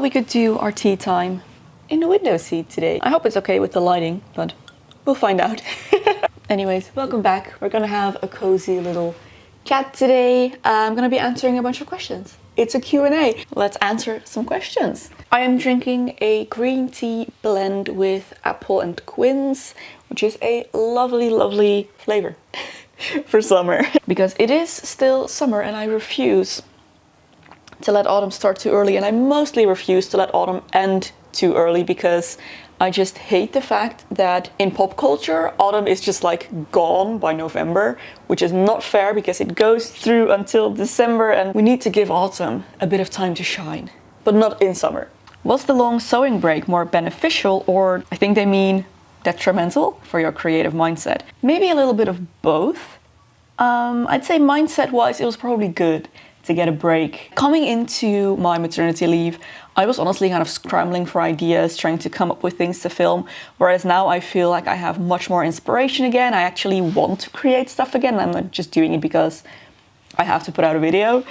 thought we could do our tea time in the window seat today. I hope it's okay with the lighting, but we'll find out. Anyways, welcome back. We're gonna have a cozy little chat today. I'm gonna be answering a bunch of questions. It's a Q&A. Let's answer some questions. I am drinking a green tea blend with apple and quince, which is a lovely, lovely flavor for summer. Because it is still summer and I refuse to let autumn start too early, and I mostly refuse to let autumn end too early because I just hate the fact that in pop culture autumn is just like gone by November, which is not fair because it goes through until December and we need to give autumn a bit of time to shine, but not in summer. Was the long sewing break more beneficial, or I think they mean detrimental, for your creative mindset? Maybe a little bit of both. I'd say mindset wise it was probably good to get a break. Coming into my maternity leave, I was honestly kind of scrambling for ideas, trying to come up with things to film, whereas now I feel like I have much more inspiration again. I actually want to create stuff again. I'm not just doing it because I have to put out a video,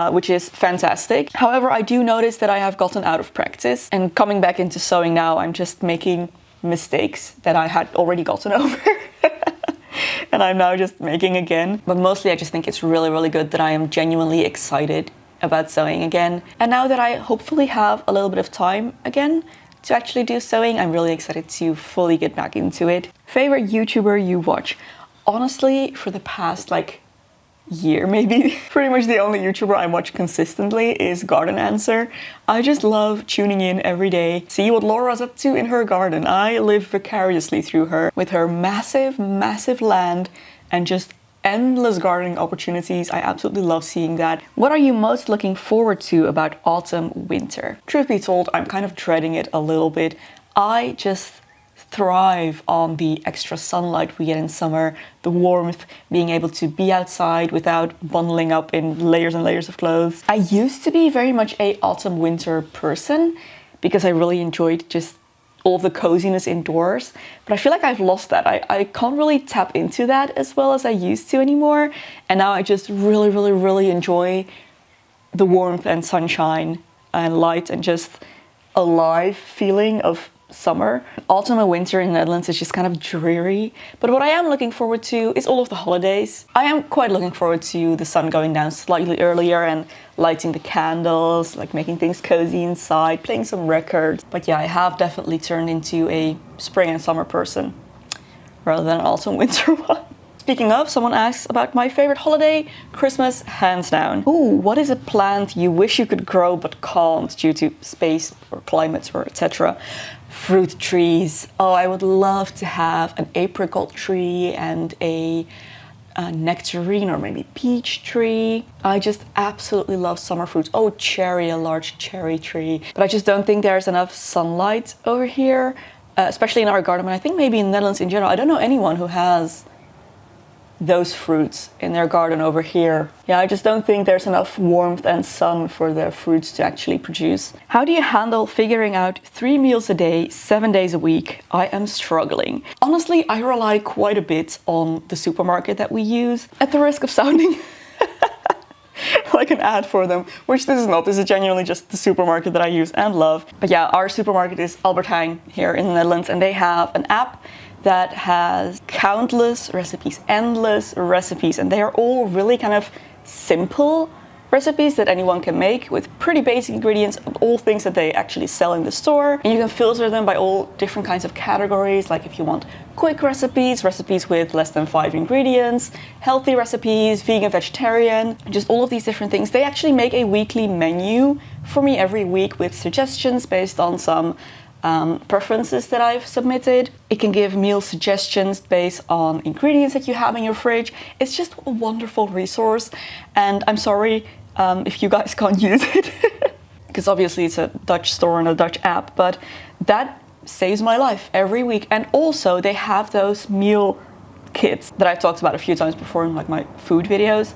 which is fantastic. However, I do notice that I have gotten out of practice, and coming back into sewing now, I'm just making mistakes that I had already gotten over. And I'm now just making again. But mostly I just think it's really, really good that I am genuinely excited about sewing again. And now that I hopefully have a little bit of time again to actually do sewing, I'm really excited to fully get back into it. Favorite YouTuber you watch? Honestly, for the past year maybe, pretty much the only YouTuber I watch consistently is Garden Answer. I just love tuning in every day, see what Laura's up to in her garden. I live vicariously through her with her massive, massive land and just endless gardening opportunities. I absolutely love seeing that. What are you most looking forward to about autumn, winter? Truth be told, I'm kind of dreading it a little bit. I just thrive on the extra sunlight we get in summer, the warmth, being able to be outside without bundling up in layers and layers of clothes. I used to be very much a autumn winter person because I really enjoyed just all the coziness indoors, but I feel like I've lost that. I can't really tap into that as well as I used to anymore, and now I just really, really, really enjoy the warmth and sunshine and light and just alive feeling of summer. Autumn and winter in the Netherlands is just kind of dreary, but what I am looking forward to is all of the holidays. I am quite looking forward to the sun going down slightly earlier and lighting the candles, making things cozy inside, playing some records. But yeah, I have definitely turned into a spring and summer person rather than an autumn winter one. Speaking of, someone asks about my favorite holiday, Christmas, hands down. Ooh, what is a plant you wish you could grow but can't due to space or climate or etc.? Fruit trees. Oh, I would love to have an apricot tree and a nectarine or maybe peach tree. I just absolutely love summer fruits. Oh, cherry, a large cherry tree. But I just don't think there's enough sunlight over here, especially in our garden. And I think maybe in the Netherlands in general. I don't know anyone who has those fruits in their garden over here. Yeah, I just don't think there's enough warmth and sun for the fruits to actually produce. How do you handle figuring out 3 meals a day, 7 days a week? I am struggling. Honestly, I rely quite a bit on the supermarket that we use, at the risk of sounding like an ad for them, which this is not. This is genuinely just the supermarket that I use and love. But yeah, our supermarket is Albert Heijn here in the Netherlands, and they have an app that has countless recipes, endless recipes, and they are all really kind of simple recipes that anyone can make with pretty basic ingredients, all things that they actually sell in the store. And you can filter them by all different kinds of categories, like if you want quick recipes, recipes with less than 5 ingredients, healthy recipes, vegan, vegetarian, just all of these different things. They actually make a weekly menu for me every week with suggestions based on some preferences that I've submitted. It can give meal suggestions based on ingredients that you have in your fridge. It's just a wonderful resource, and I'm sorry if you guys can't use it because obviously it's a Dutch store and a Dutch app, but that saves my life every week. And also they have those meal kits that I've talked about a few times before in my food videos.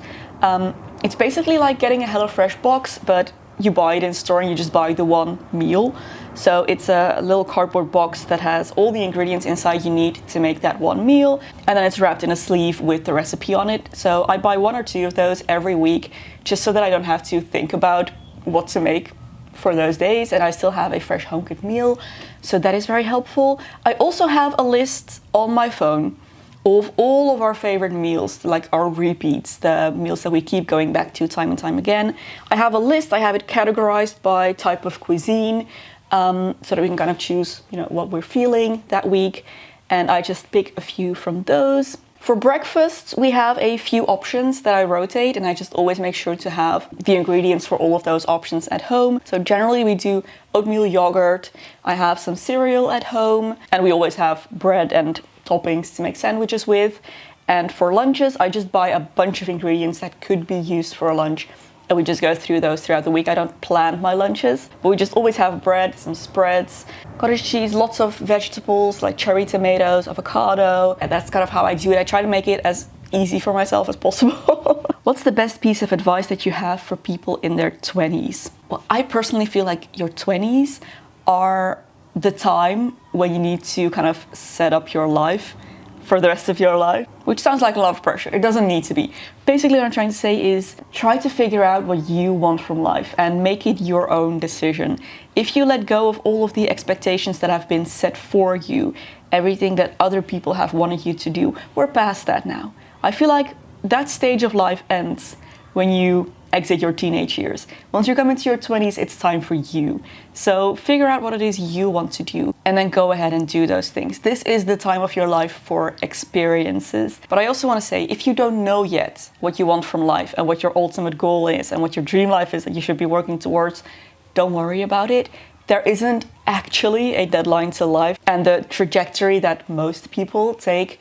It's basically like getting a HelloFresh box, but you buy it in store and you just buy the one meal. So it's a little cardboard box that has all the ingredients inside you need to make that one meal, and then it's wrapped in a sleeve with the recipe on it. So I buy 1 or 2 of those every week just so that I don't have to think about what to make for those days, and I still have a fresh home cooked meal, so that is very helpful. I also have a list on my phone of all of our favorite meals, like our repeats, the meals that we keep going back to time and time again. I have a list, I have it categorized by type of cuisine, so that we can kind of choose, you know, what we're feeling that week, and I just pick a few from those. For breakfast, we have a few options that I rotate, and I just always make sure to have the ingredients for all of those options at home. So generally we do oatmeal yogurt, I have some cereal at home, and we always have bread and toppings to make sandwiches with. And for lunches, I just buy a bunch of ingredients that could be used for a lunch, and we just go through those throughout the week. I don't plan my lunches, but we just always have bread, some spreads, cottage cheese, lots of vegetables like cherry tomatoes, avocado, and that's kind of how I do it. I try to make it as easy for myself as possible. What's the best piece of advice that you have for people in their 20s? Well, I personally feel like your 20s are the time when you need to kind of set up your life for the rest of your life, which sounds like a lot of pressure. It doesn't need to be. Basically what I'm trying to say is try to figure out what you want from life and make it your own decision. If you let go of all of the expectations that have been set for you, everything that other people have wanted you to do, we're past that now. I feel like that stage of life ends when you exit your teenage years. Once you come into your 20s, it's time for you. So figure out what it is you want to do and then go ahead and do those things. This is the time of your life for experiences. But I also want to say, if you don't know yet what you want from life and what your ultimate goal is and what your dream life is that you should be working towards, don't worry about it. There isn't actually a deadline to life, and the trajectory that most people take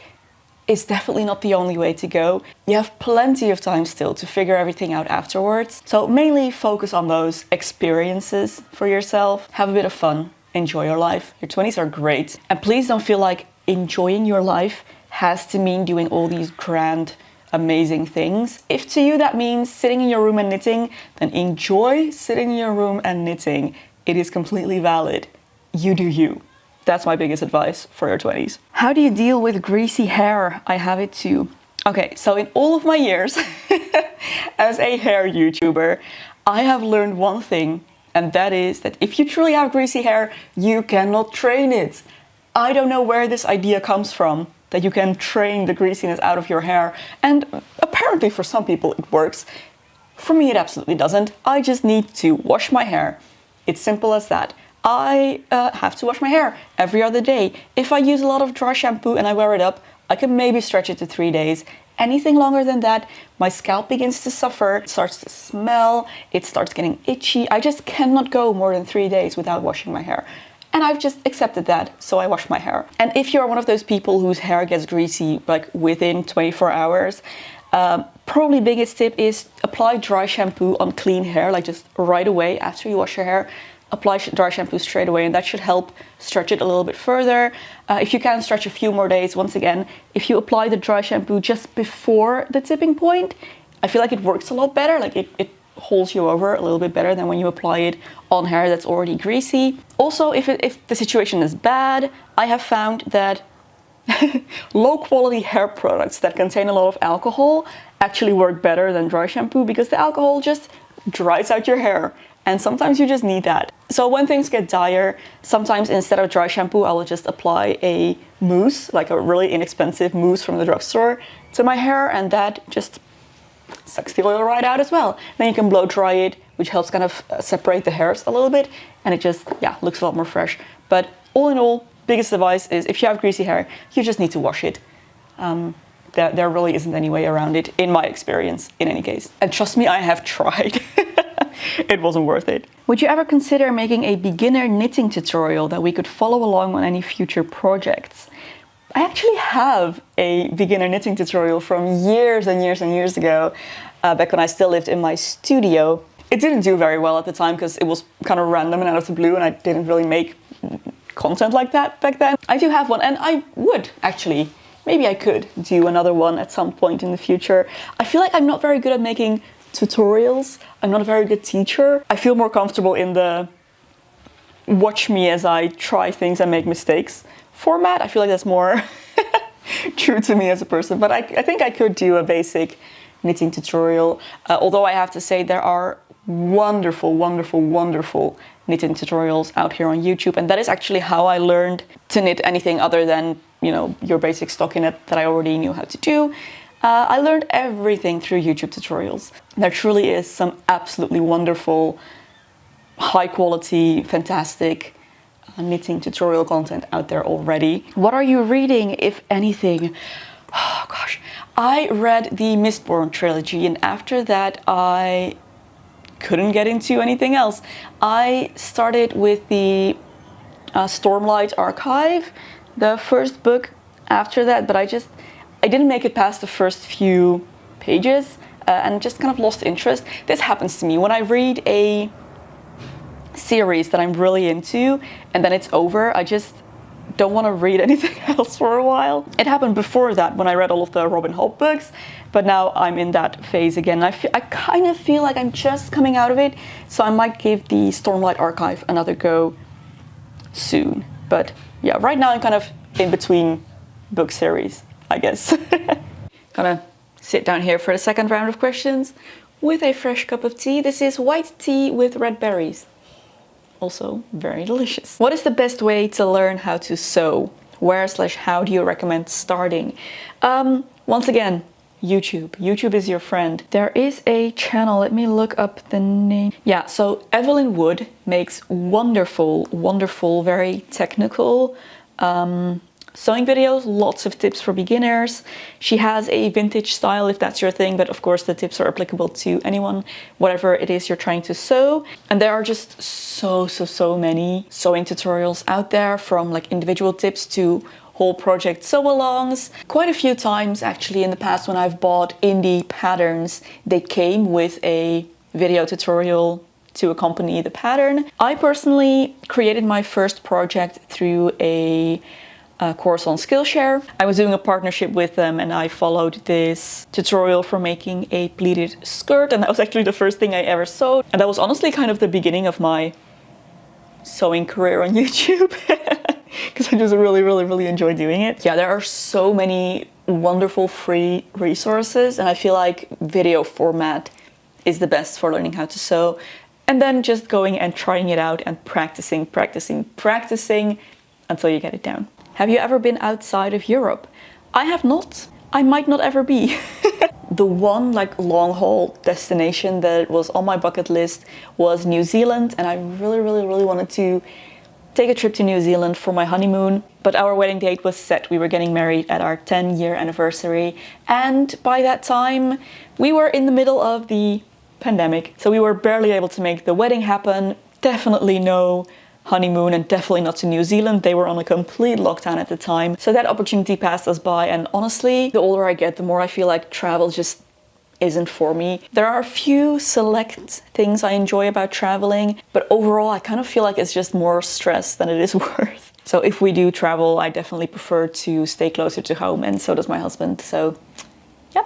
is definitely not the only way to go. You have plenty of time still to figure everything out afterwards. So mainly focus on those experiences for yourself. Have a bit of fun. Enjoy your life. Your 20s are great. And please don't feel like enjoying your life has to mean doing all these grand, amazing things. If to you that means sitting in your room and knitting, then enjoy sitting in your room and knitting. It is completely valid. You do you. That's my biggest advice for your 20s. How do you deal with greasy hair? I have it too. Okay, so in all of my years as a hair YouTuber, I have learned one thing, and that is that if you truly have greasy hair, you cannot train it. I don't know where this idea comes from, that you can train the greasiness out of your hair, and apparently for some people it works. For me, it absolutely doesn't. I just need to wash my hair. It's simple as that. I have to wash my hair every other day. If I use a lot of dry shampoo and I wear it up, I can maybe stretch it to 3 days. Anything longer than that, my scalp begins to suffer, it starts to smell, it starts getting itchy. I just cannot go more than 3 days without washing my hair. And I've just accepted that, so I wash my hair. And if you're one of those people whose hair gets greasy like within 24 hours, probably biggest tip is apply dry shampoo on clean hair, like just right away after you wash your hair. Apply dry shampoo straight away, and that should help stretch it a little bit further. If you can stretch a few more days, once again, if you apply the dry shampoo just before the tipping point, I feel like it works a lot better. Like it holds you over a little bit better than when you apply it on hair that's already greasy. Also, if the situation is bad, I have found that low quality hair products that contain a lot of alcohol actually work better than dry shampoo, because the alcohol just dries out your hair. And sometimes you just need that. So when things get dire, sometimes instead of dry shampoo, I will just apply a mousse, like a really inexpensive mousse from the drugstore, to my hair, and that just sucks the oil right out as well. Then you can blow dry it, which helps kind of separate the hairs a little bit, and it just, yeah, looks a lot more fresh. But all in all, biggest advice is if you have greasy hair, you just need to wash it. There really isn't any way around it, in my experience, in any case. And trust me, I have tried. It wasn't worth it. Would you ever consider making a beginner knitting tutorial that we could follow along on any future projects? I actually have a beginner knitting tutorial from years and years and years ago, back when I still lived in my studio. It didn't do very well at the time because it was kind of random and out of the blue, and I didn't really make content like that back then. I do have one, and I would actually, maybe I could do another one at some point in the future. I feel like I'm not very good at making tutorials. I'm not a very good teacher. I feel more comfortable in the watch me as I try things and make mistakes format. I feel like that's more true to me as a person, but I think I could do a basic knitting tutorial. Although I have to say there are wonderful, wonderful, wonderful knitting tutorials out here on YouTube. And that is actually how I learned to knit anything other than, you know, your basic stockinette that I already knew how to do. I learned everything through YouTube tutorials. There truly is some absolutely wonderful, high quality, fantastic knitting tutorial content out there already. What are you reading, if anything? Oh gosh, I read the Mistborn trilogy, and after that I couldn't get into anything else. I started with the Stormlight Archive, the first book after that, but I didn't make it past the first few pages and just kind of lost interest. This happens to me when I read a series that I'm really into and then it's over. I just don't want to read anything else for a while. It happened before that when I read all of the Robin Hobb books, but now I'm in that phase again. I kind of feel like I'm just coming out of it, so I might give the Stormlight Archive another go soon. But yeah, right now I'm kind of in between book series, I guess. Gonna sit down here for the second round of questions with a fresh cup of tea. This is white tea with red berries. Also very delicious. What is the best way to learn how to sew? Where/how do you recommend starting? Once again, YouTube. YouTube is your friend. There is a channel, let me look up the name. Yeah, so Evelyn Wood makes wonderful, wonderful, very technical sewing videos, lots of tips for beginners. She has a vintage style if that's your thing, but of course the tips are applicable to anyone, whatever it is you're trying to sew. And there are just so many sewing tutorials out there, from like individual tips to whole project sew-alongs. Quite a few times actually in the past when I've bought indie patterns, they came with a video tutorial to accompany the pattern. I personally created my first project through a course on Skillshare. I was doing a partnership with them and I followed this tutorial for making a pleated skirt, and that was actually the first thing I ever sewed. And that was honestly kind of the beginning of my sewing career on YouTube because I just really enjoy doing it. Yeah, there are so many wonderful free resources, and I feel like video format is the best for learning how to sew. And then just going and trying it out and practicing until you get it down. Have you ever been outside of Europe? I have not. I might not ever be. The one like long haul destination that was on my bucket list was New Zealand, and I really wanted to take a trip to New Zealand for my honeymoon, but our wedding date was set. We were getting married at our 10-year anniversary, and by that time we were in the middle of the pandemic, so we were barely able to make the wedding happen. Definitely no honeymoon, and definitely not to New Zealand. They were on a complete lockdown at the time. So that opportunity passed us by, and honestly, the older I get, the more I feel like travel just isn't for me. There are a few select things I enjoy about traveling, but overall I kind of feel like it's just more stress than it is worth. So if we do travel, I definitely prefer to stay closer to home, and so does my husband. So yeah.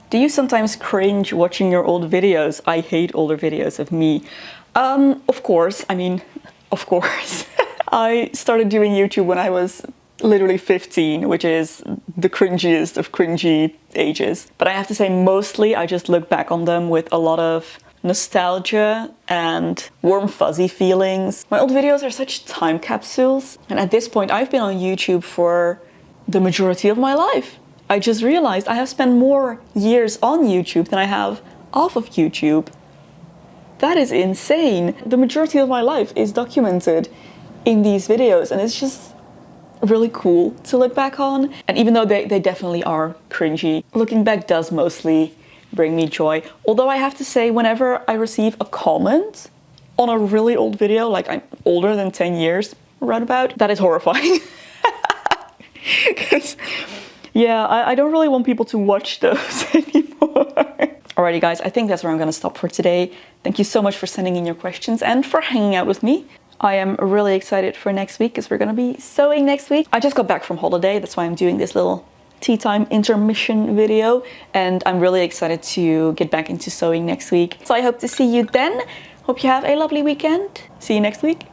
Do you sometimes cringe watching your old videos? I hate older videos of me. Of course. I started doing YouTube when I was literally 15, which is the cringiest of cringy ages. But I have to say, mostly I just look back on them with a lot of nostalgia and warm fuzzy feelings. My old videos are such time capsules, and at this point I've been on YouTube for the majority of my life. I just realized I have spent more years on YouTube than I have off of YouTube. That is insane. The majority of my life is documented in these videos, and it's just really cool to look back on. And even though they definitely are cringy, looking back does mostly bring me joy. Although I have to say, whenever I receive a comment on a really old video, like I'm older than 10 years, roundabout, that is horrifying. Because, yeah, I don't really want people to watch those anymore. Alrighty guys, I think that's where I'm gonna stop for today. Thank you so much for sending in your questions and for hanging out with me. I am really excited for next week because we're gonna be sewing next week. I just got back from holiday, that's why I'm doing this little tea time intermission video, and I'm really excited to get back into sewing next week. So I hope to see you then. Hope you have a lovely weekend. See you next week.